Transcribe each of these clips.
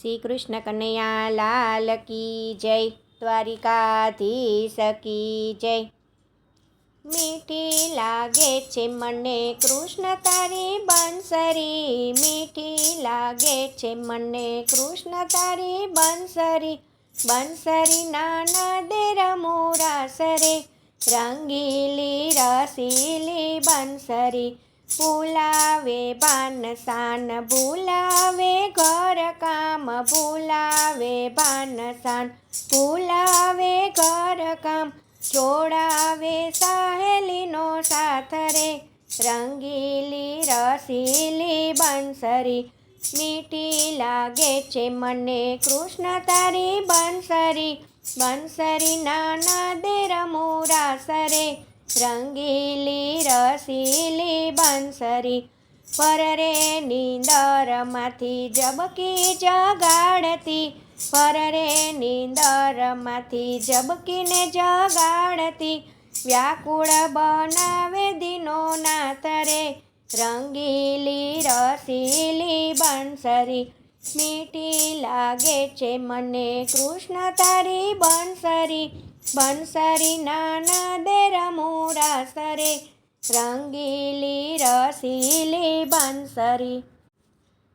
શ્રી કૃષ્ણ કનૈયા લાલ કી જય, દ્વારિકાધીશ કી જય। મીઠી લાગે છે મને કૃષ્ણ તારી બંસરી, મીઠી લાગે છે મને કૃષ્ણ તારી બંસરી। બંસરી નાના દે રમુરાસ રે, રંગીલી રસીલી બંસરી। ભૂલાવે બાન શાન, ભૂલાવે ઘર કામ, ભૂલાવે બાન શાન, ભૂલાવે ઘર કામ। જોડાવે સહેલીનો સાથ રે, રંગીલી રસીલી બંસરી। મીઠી લાગે છે મને કૃષ્ણ તારી બંસરી, બંસરી નાના દે રમુરાસ રે, રંગીલી રસીલી બંસરી। પરરે નીંદરમાંથી ઝબકી જગાડતી, પરરે નીંદરમાંથી ઝબકીને જગાડતી। વ્યાકુળ બનાવે દીનો નાથ રે, રંગીલી રસીલી બંસરી। મીઠી લાગે છે મને કૃષ્ણ તારી બંસરી, બંસરી નાના દે રમુરાસ રે, રંગીલી રસીલી બંસરી।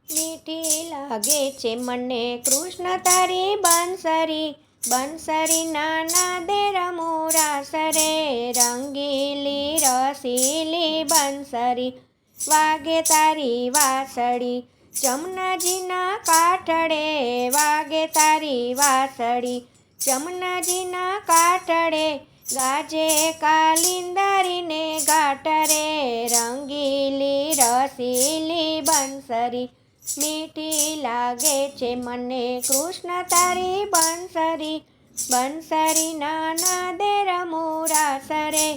મીઠી લાગે છે મને કૃષ્ણ તારી બંસરી, બંસરી નાના દે રમુરાસ રે, રંગીલી રસીલી બંસરી। વાગે તારી વાંસળી જમનાજીના કાંઠડે, વાગે તારી વાંસળી જમનાજીના કાંઠડે। ગાજે કાલિંદરીને ઘાટ રે, રંગીલી રસીલી બંસરી। મીઠી લાગે છે મને કૃષ્ણ તારી બંસરી, બંસરી નાના દે રમુરાસ રે,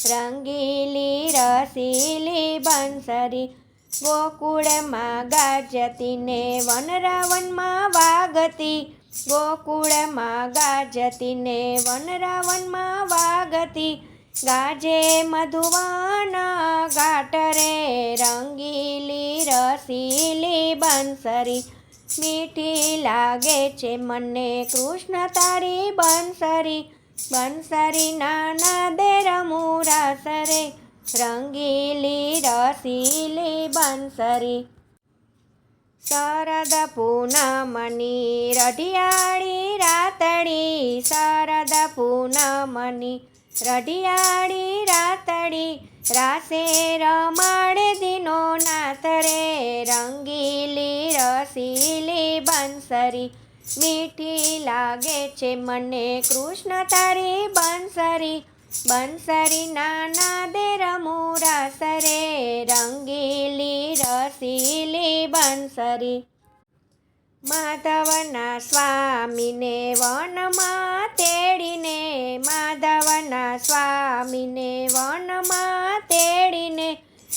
રંગીલી રસીલી બંસરી। ગોકુળમાં ગાજતી ને વનરાવનમાં વાગતી, ગોકુળમાં ગાજતી ને વનરાવનમાં વાગતી। ગાજે મધુવન ઘાટ રે, રંગીલી રસીલી બંસરી। મીઠી લાગે છે મને કૃષ્ણ તારી બંસરી, બંસરી નાના દે રમુરાસ રે, રંગીલી રસીલી બંસરી। શરદ પૂનમની રઢિયાળી રાતડી, શરદ પૂનમની રઢિયાળી રાતડી। રાસે રમાડે દીનો નાથ રે, રંગીલી રસીલી બંસરી। મીઠી લાગે છે મને કૃષ્ણ તારી બંસરી, બંસરી નાના દે રમુરાસ રે, રંગીલી રસીલી બંસરી। માધવના સ્વામીને વનમાં તેડીને, માધવના સ્વામીને વનમાં તેડીને।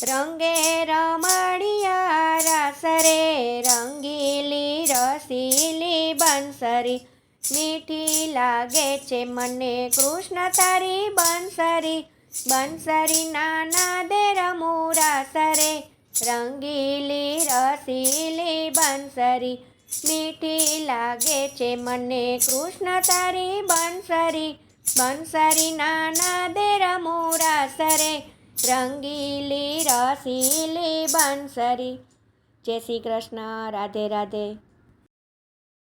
રંગે રમાડિયા રાસ રે, રંગીલી રસીલી બંસરી। મીઠી લાગે છે મને કૃષ્ણ તારી બંસરી, બંસરી નાના દે રમુરાસ રે, રંગીલી રસીલી બંસરી। મીઠી લાગે છે મને કૃષ્ણ તારી બંસરી, બંસરી નાના દે રમુરાસ રે, રંગીલી રસીલી બંસરી। જય શ્રી કૃષ્ણ, રાધે રાધે।